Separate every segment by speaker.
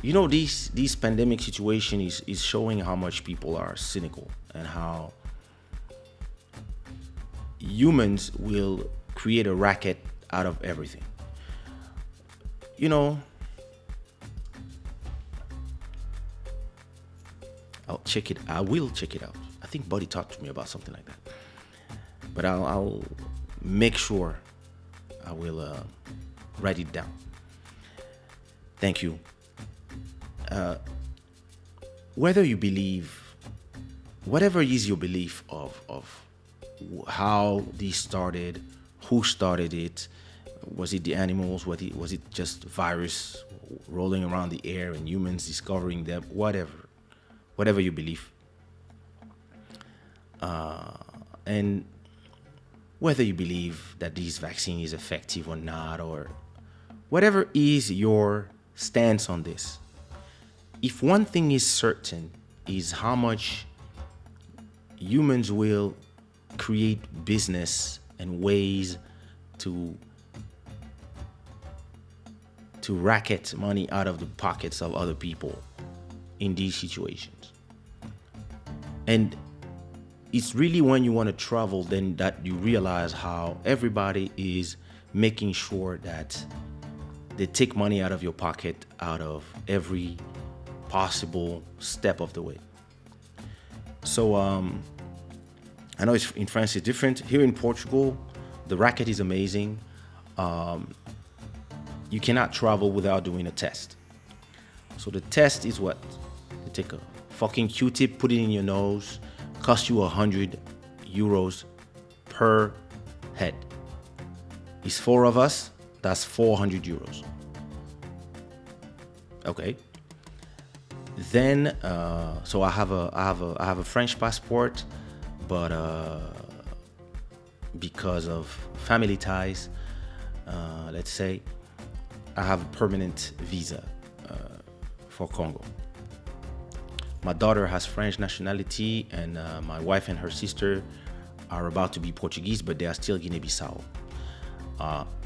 Speaker 1: This pandemic situation is showing how much people are cynical and how humans will create a racket out of everything. You know, I will check it out. I think Buddy talked to me about something like that. But I'll make sure I will write it down. Thank you. Whether you believe, whatever is your belief of how this started, who started it, was it the animals, was it just virus rolling around the air and humans discovering them, whatever you believe. And whether you believe that this vaccine is effective or not, or whatever is your stance on this, if one thing is certain is how much humans will create business and ways to racket money out of the pockets of other people in these situations. And it's really when you want to travel then that you realize how everybody is making sure that they take money out of your pocket out of every possible step of the way. So I know in France it's different. Here in Portugal, the racket is amazing. You cannot travel without doing a test. So the test is what? You take a fucking Q-tip, put it in your nose, cost you €100 per head. It's 4 of us, that's €400. Okay. Then, so I have a French passport, but because of family ties, let's say, I have a permanent visa for Congo. My daughter has French nationality, and my wife and her sister are about to be Portuguese, but they are still Guinea-Bissau.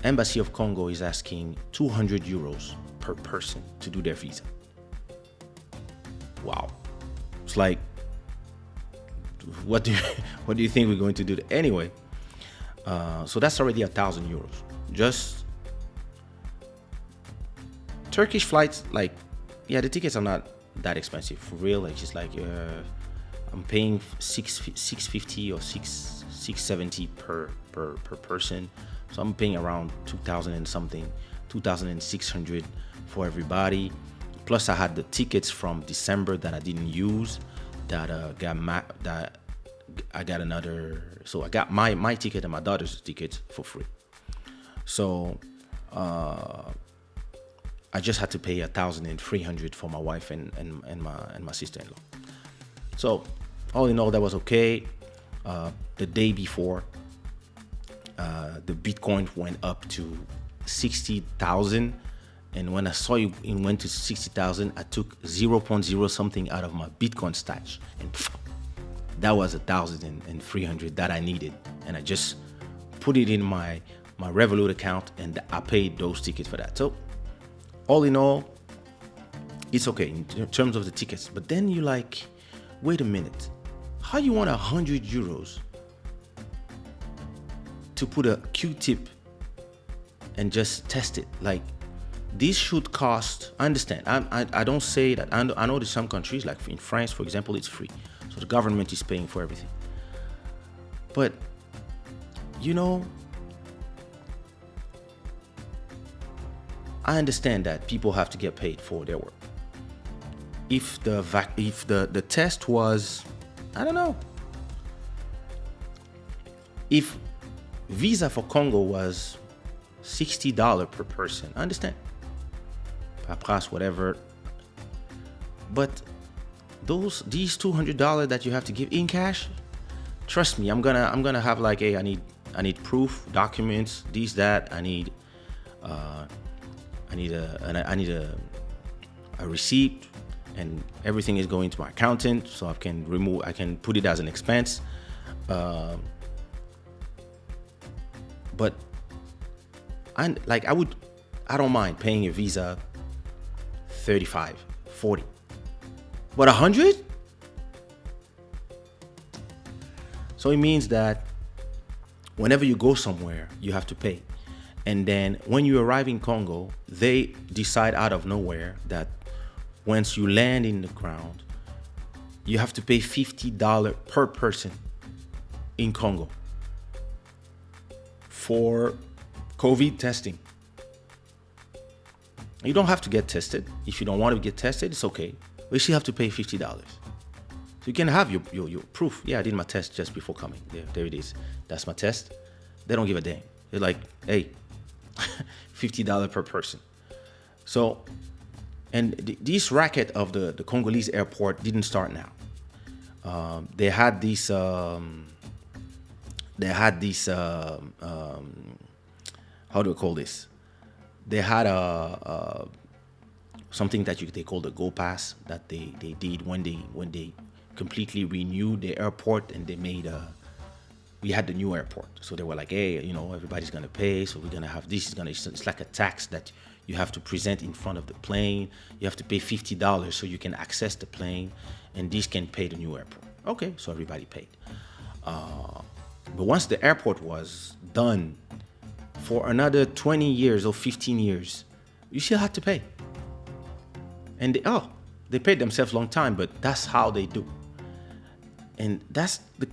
Speaker 1: Embassy of Congo is asking €200 per person to do their visa. Wow. It's like, what do you think we're going to do? Anyway, so that's already €1,000. Just Turkish flights, like, yeah, the tickets are not that expensive for real. Like, just like I'm paying $650 or $670 per person. So I'm paying around 2,000 and something, 2,600 for everybody. Plus, I had the tickets from December that I didn't use. That I got another. So I got my ticket and my daughter's ticket for free. So I just had to pay 1,300 for my wife and my sister-in-law. So all in all, that was okay. The day before, the Bitcoin went up to 60,000. And when I saw it went to 60,000, I took 0.0 something out of my Bitcoin stash. And that was 1,300 that I needed. And I just put it in my Revolut account, and I paid those tickets for that. So all in all, it's okay in terms of the tickets. But then you're like, wait a minute. How you want €100 to put a Q-tip and just test it? Like, this should cost, I understand. I don't say that. I know there's some countries, like in France, for example, it's free. So the government is paying for everything. But, I understand that people have to get paid for their work. If the test was, I don't know, if visa for Congo was $60 per person, I understand. Papras, whatever. But these $200 that you have to give in cash, trust me, I'm gonna have like I need proof, documents, these, that. I need a receipt, and everything is going to my accountant, so I can put it as an expense. But I don't mind paying a visa 35, 40. But 100? So it means that whenever you go somewhere, you have to pay. And then when you arrive in Congo, they decide out of nowhere that once you land in the ground, you have to pay $50 per person in Congo for COVID testing. You don't have to get tested. If you don't want to get tested, it's okay. But you still have to pay $50. So you can have your proof. Yeah, I did my test just before coming. There it is. That's my test. They don't give a damn. They're like, hey, $50 per person. So, and this racket of the Congolese airport didn't start now. They had this. How do we call this? They had something that they call the Go Pass that they did when they completely renewed the airport, and they made we had the new airport. So they were like, hey, everybody's gonna pay, so we're gonna have this. It's like a tax that you have to present in front of the plane. You have to pay $50 so you can access the plane, and this can pay the new airport. Okay, so everybody paid. But once the airport was done, for another 20 years or 15 years, you still had to pay. And they paid themselves a long time, but that's how they do. And that's the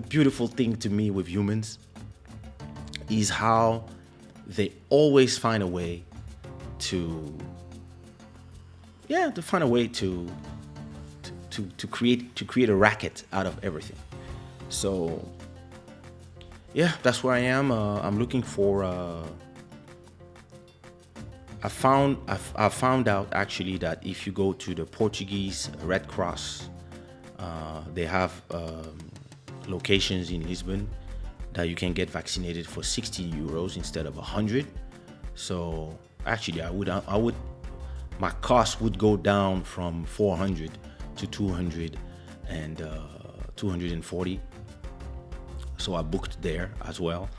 Speaker 1: beautiful thing to me with humans, is how they always find a way to create a racket out of everything. So yeah, that's where I am. I'm looking for. I found out actually that if you go to the Portuguese Red Cross, they have locations in Lisbon that you can get vaccinated for 60 euros instead of 100. So actually, I would, my cost would go down from 400 to 200 and 240. So I booked there as well.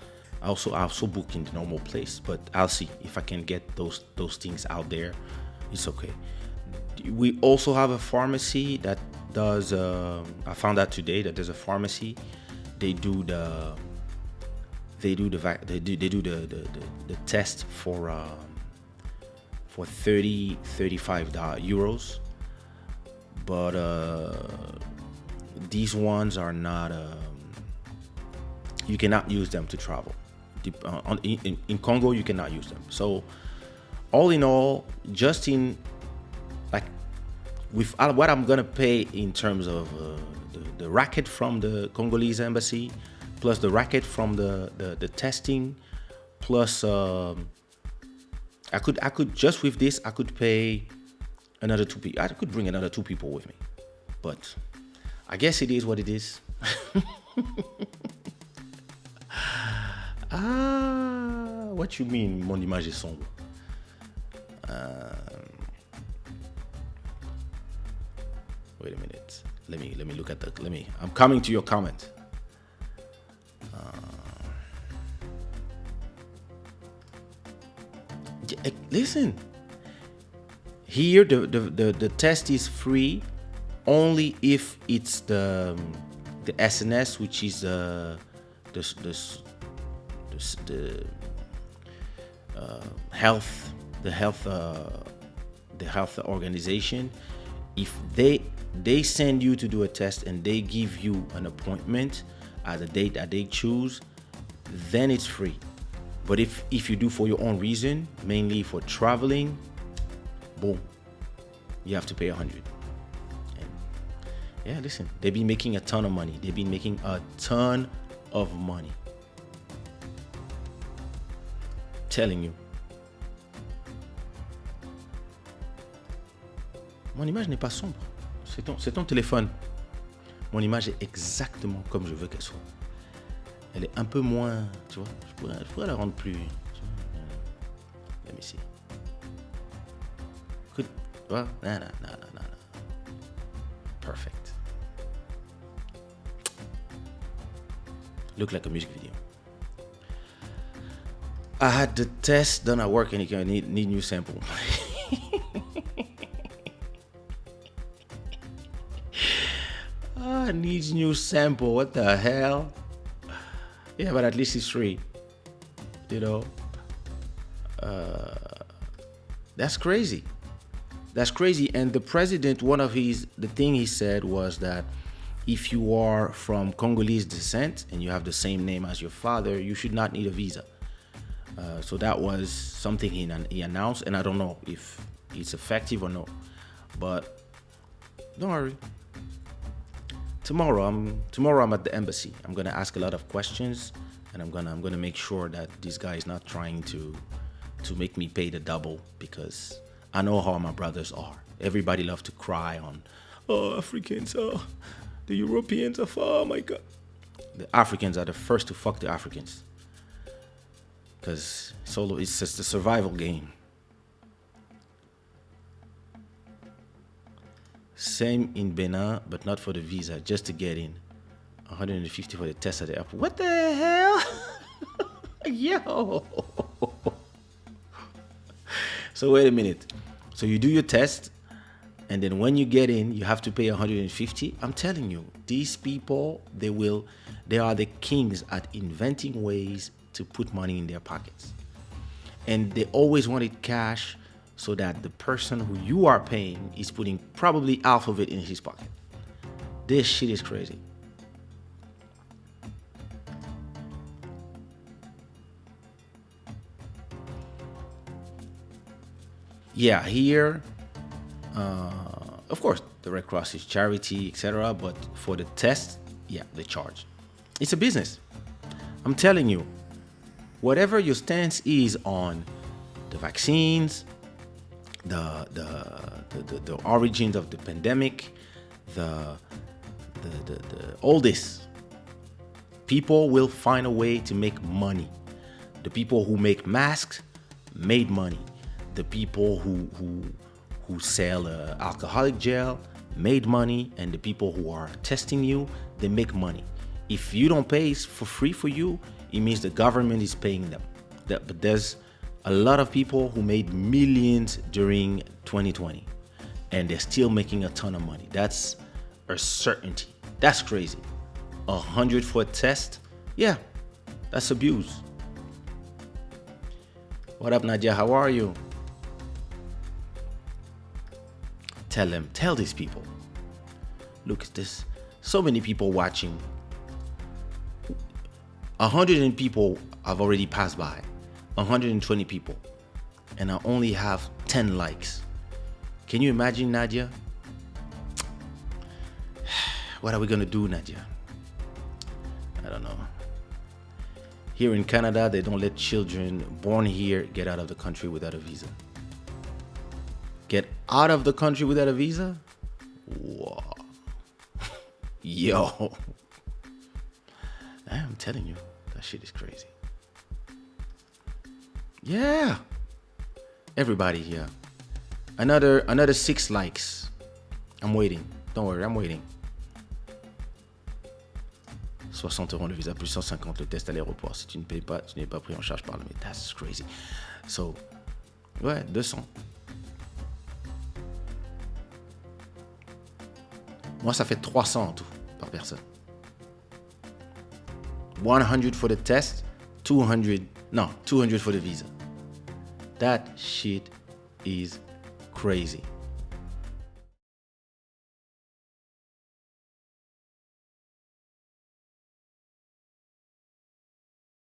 Speaker 1: I also booked in the normal place, but I'll see if I can get those things out there. It's okay. We also have a pharmacy that does. I found out today that there's a pharmacy. They do the test for 35 euros, but these ones are not. You cannot use them to travel. In Congo, you cannot use them. So, all in all, just in like with what I'm gonna pay in terms of the racket from the Congolese embassy, plus the racket from the testing, plus I could just with this I could pay another 2 people. I could bring another 2 people with me, but I guess it is what it is. What you mean, mon image est sombre? Wait a minute. Let me look at I'm coming to your comment. Listen. Here the test is free only if it's the SNS, which is the health organization. If they send you to do a test and they give you an appointment at a date that they choose, then it's free. But if you do for your own reason, mainly for traveling, boom, you have to pay 100. And yeah, listen, they've been making a ton of money. They've been making a ton of money. Telling you. Mon image n'est pas sombre. C'est ton téléphone. Mon image est exactement comme je veux qu'elle soit. Elle est un peu moins, tu vois. Je pourrais la rendre plus. Let me see. Good. Well, nah. Perfect. Look like a music video. I had the test done at work and you can need new sample. Needs new sample. What the hell? Yeah, but at least it's free. You know, that's crazy. That's crazy. And the president, the thing he said was that if you are from Congolese descent and you have the same name as your father, you should not need a visa. So that was something he announced, and I don't know if it's effective or no. But don't worry. Tomorrow I'm at the embassy. I'm gonna ask a lot of questions, and I'm gonna make sure that this guy is not trying to make me pay the double, because I know how my brothers are. Everybody loves to cry on, oh, Africans, oh, the Europeans are, oh my God. The Africans are the first to fuck the Africans, because it's just a survival game. Same in Benin, but not for the visa, just to get in. 150 for the test at the airport. What the hell? Yo. So wait a minute. So you do your test, and then when you get in, you have to pay 150. I'm telling you, these people, they are the kings at inventing ways to put money in their pockets. And they always wanted cash, so that the person who you are paying is putting probably half of it in his pocket. This shit is crazy. Yeah, here, of course, the Red Cross is charity, etc. But for the test, yeah, they charge. It's a business. I'm telling you, whatever your stance is on the vaccines, the origins of the pandemic, the all this, people will find a way to make money. The people who make masks made money. The people who sell alcoholic gel made money, and the people who are testing you, they make money. If you don't pay for free for you, it means the government is paying them. But there's a lot of people who made millions during 2020, and they're still making a ton of money. That's a certainty. That's crazy. 100 for a test? Yeah, that's abuse. What up, Nadia? How are you? Tell these people. Look at this. So many people watching. 100 people have already passed by. 120 people. And I only have 10 likes. Can you imagine, Nadia? What are we gonna do, Nadia? I don't know. Here in Canada, they don't let children born here get out of the country without a visa. Get out of the country without a visa? Whoa. Yo. I'm telling you, that shit is crazy. Yeah. Everybody here. Another 6 likes. I'm waiting. Don't worry, I'm waiting. 60 € le visa, plus 150 le test à l'aéroport. Si tu ne payes pas, tu n'es pas pris en charge par le médecin. That's crazy. So, ouais, 200. Moi, ça fait 300 en tout par personne. 100 for the test, 200 for the visa. That shit is crazy.